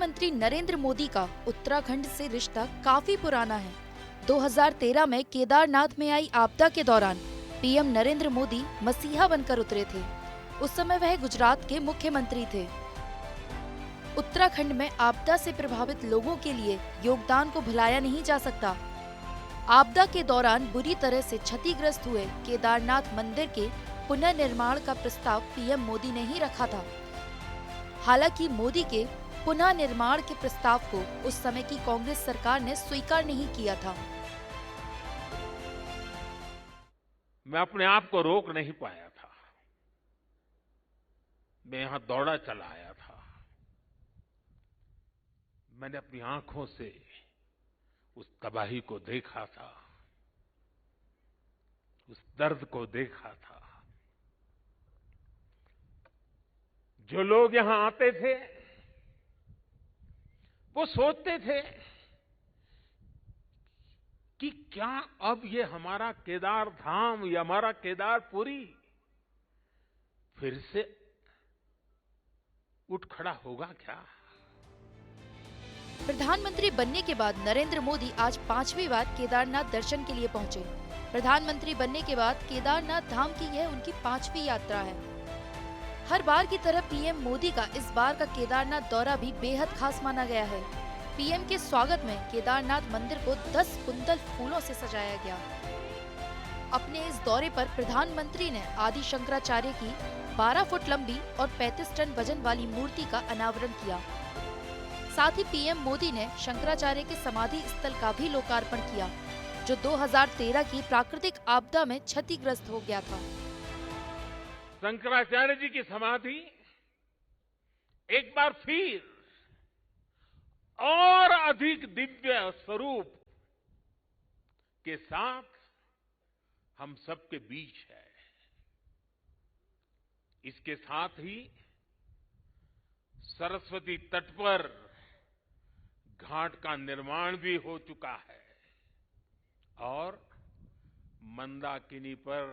प्रधानमंत्री नरेंद्र मोदी का उत्तराखंड से रिश्ता काफी पुराना है। 2013 में केदारनाथ में आई आपदा के दौरान पीएम नरेंद्र मोदी मसीहा बनकर उतरे थे। उस समय वह गुजरात के मुख्यमंत्री थे। उत्तराखंड में आपदा से प्रभावित लोगों के लिए योगदान को भुलाया नहीं जा सकता। आपदा के दौरान बुरी तरह से क्षतिग्रस्त हुए केदारनाथ मंदिर के पुनर्निर्माण का प्रस्ताव पीएम मोदी ने ही रखा था। हालांकि मोदी के पुनः निर्माण के प्रस्ताव को उस समय की कांग्रेस सरकार ने स्वीकार नहीं किया था। मैं अपने आप को रोक नहीं पाया था। मैं यहां दौड़ा चला आया था। मैंने अपनी आंखों से उस तबाही को देखा था, उस दर्द को देखा था। जो लोग यहां आते थे वो सोचते थे कि क्या अब ये हमारा केदार धाम या हमारा केदारपुरी फिर से उठ खड़ा होगा क्या? प्रधानमंत्री बनने के बाद नरेंद्र मोदी आज 5वीं बार केदारनाथ दर्शन के लिए पहुंचे। प्रधानमंत्री बनने के बाद केदारनाथ धाम की यह उनकी 5वीं यात्रा है। हर बार की तरह पीएम मोदी का इस बार का केदारनाथ दौरा भी बेहद खास माना गया है। पीएम के स्वागत में केदारनाथ मंदिर को 10 कुंतल फूलों से सजाया गया। अपने इस दौरे पर प्रधानमंत्री ने आदि शंकराचार्य की 12 फुट लंबी और 35 टन वजन वाली मूर्ति का अनावरण किया। साथ ही पीएम मोदी ने शंकराचार्य के समाधि स्थल का भी लोकार्पण किया, जो 2013 की प्राकृतिक आपदा में क्षतिग्रस्त हो गया था। शंकराचार्य जी की समाधि एक बार फिर और अधिक दिव्य स्वरूप के साथ हम सबके बीच है। इसके साथ ही सरस्वती तट पर घाट का निर्माण भी हो चुका है और मंदाकिनी पर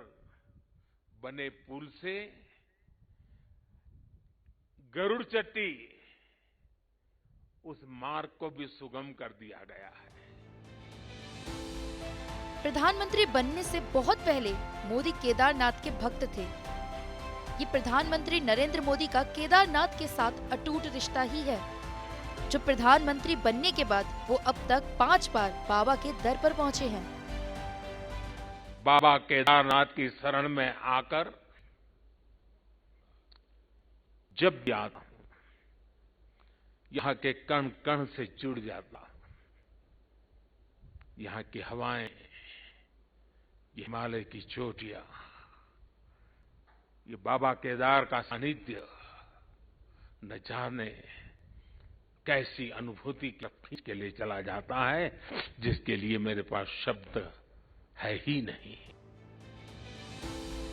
बने पुल से गरुड़ चट्टी उस मार्ग को भी सुगम कर दिया गया है। प्रधानमंत्री बनने से बहुत पहले मोदी केदारनाथ के भक्त थे। ये प्रधानमंत्री नरेंद्र मोदी का केदारनाथ के साथ अटूट रिश्ता ही है, जो प्रधानमंत्री बनने के बाद वो अब तक 5 बार बाबा के दर पर पहुंचे हैं। बाबा केदारनाथ की शरण में आकर जब भी आता हूं, यहां के कण कण से जुड़ जाता हूं। यहां की हवाएं, ये हिमालय की चोटियां, ये बाबा केदार का सानिध्य न जाने कैसी अनुभूति खींच के ले चला जाता है, जिसके लिए मेरे पास शब्द है ही नहीं।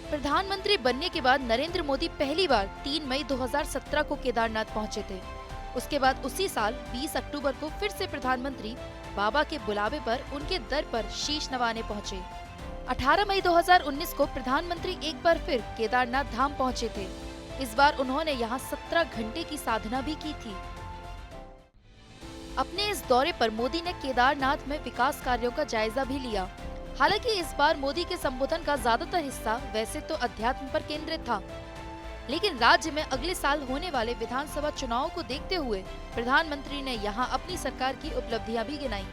प्रधानमंत्री बनने के बाद नरेंद्र मोदी पहली बार 3 मई 2017 को केदारनाथ पहुंचे थे। उसके बाद उसी साल 20 अक्टूबर को फिर से प्रधानमंत्री बाबा के बुलावे पर उनके दर पर शीश नवाने पहुंचे। 18 मई 2019 को प्रधानमंत्री एक बार फिर केदारनाथ धाम पहुंचे थे। इस बार उन्होंने यहां 17 घंटे की साधना भी की थी। अपने इस दौरे पर मोदी ने केदारनाथ में विकास कार्यों का जायजा भी लिया। हालांकि इस बार मोदी के संबोधन का ज्यादातर हिस्सा वैसे तो अध्यात्म पर केंद्रित था, लेकिन राज्य में अगले साल होने वाले विधानसभा चुनावों को देखते हुए प्रधानमंत्री ने यहां अपनी सरकार की उपलब्धियां भी गिनाई।